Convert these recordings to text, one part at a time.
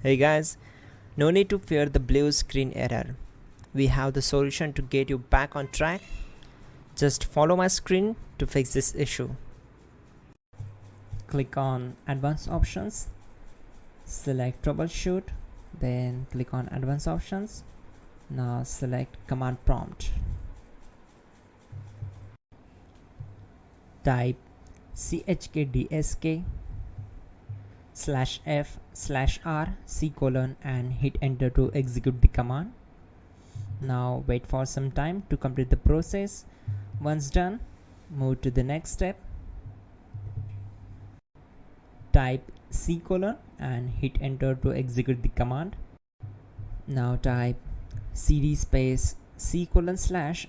Hey guys, no need to fear the blue screen error. We have the solution to get you back on track. Just follow my screen to fix this issue. Click on Advanced Options, select Troubleshoot, then click on Advanced Options. Now select Command Prompt. Type chkdsk/f/r/c: and hit enter to execute the command. Now wait for some time to complete the process. Once done, move to the next step. Type c: and hit enter to execute the command. Now type cd space c: /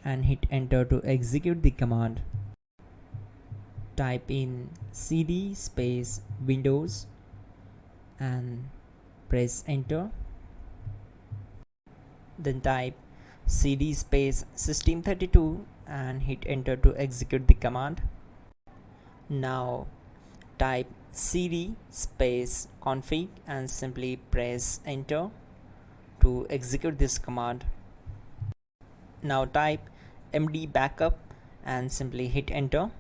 and hit enter to execute the command. Type in cd space Windows and press enter. Then type cd space system32 and hit enter to execute the command. Now type cd space config and simply press enter to execute this command. Now type md backup and simply hit enter.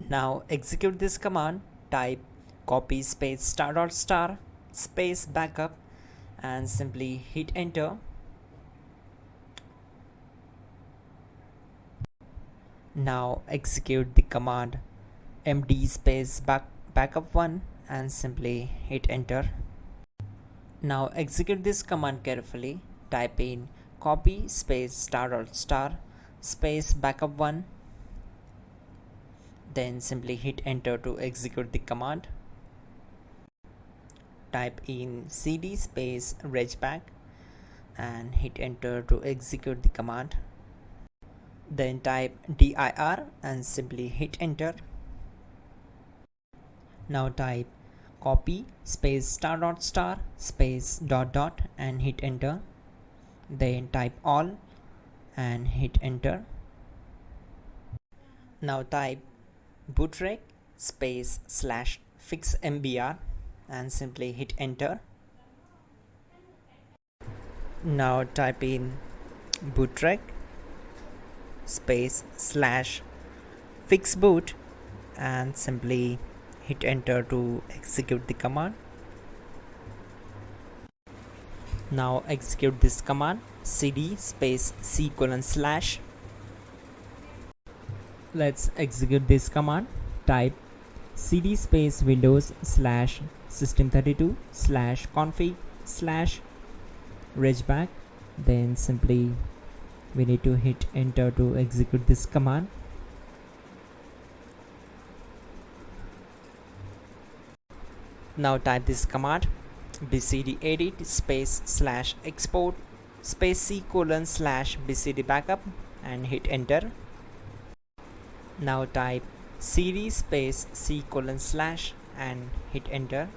Now execute this command. Type copy space *** space backup and simply hit enter. Now execute the command md space backup1 and simply hit enter. Now execute this command carefully. Type in copy space ** space backup1, then simply hit enter to execute the command. Type in cd space regback and hit enter to execute the command. Then type dir and simply hit enter. Now type copy space ** space ... and hit enter. Then type all and hit enter. Now type bootrec space /fixmbr and simply hit enter. Now type in bootrec space /fixboot and simply hit enter to execute the command. Now execute this command cd space c: /. Let's execute this command. Type cd space Windows /system32 /config /regback, then simply we need to hit enter to execute this command. Now type this command bcdedit space /export space c: /bcd backup and hit enter. Now type cd space c: / and hit enter.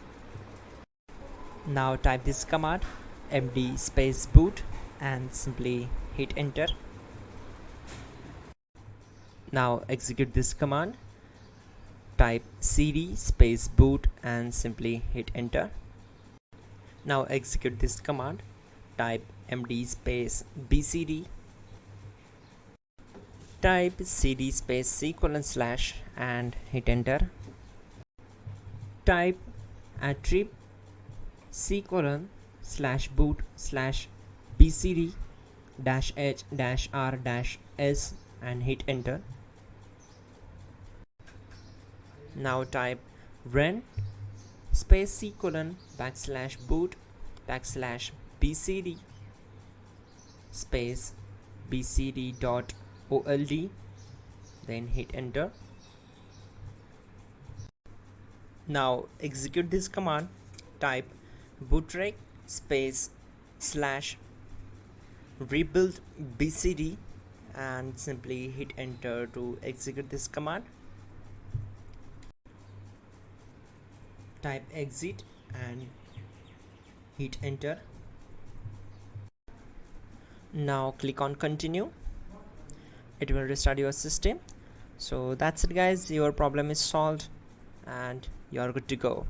Now type this command md space boot and simply hit enter. Now execute this command. Type cd space boot and simply hit enter. Now execute this command. Type md space bcd. Type cd space c: / and hit enter. Type attrib c: /boot /bcd -h-r-s and hit enter. Now type run space c: /boot /bcd space bcd.old, then hit enter. Now execute this command. Type bootrec space /rebuild bcd and simply hit enter to execute this command. Type exit and hit enter. Now click on continue. It will restart your system. So that's it guys, your problem is solved and you are good to go.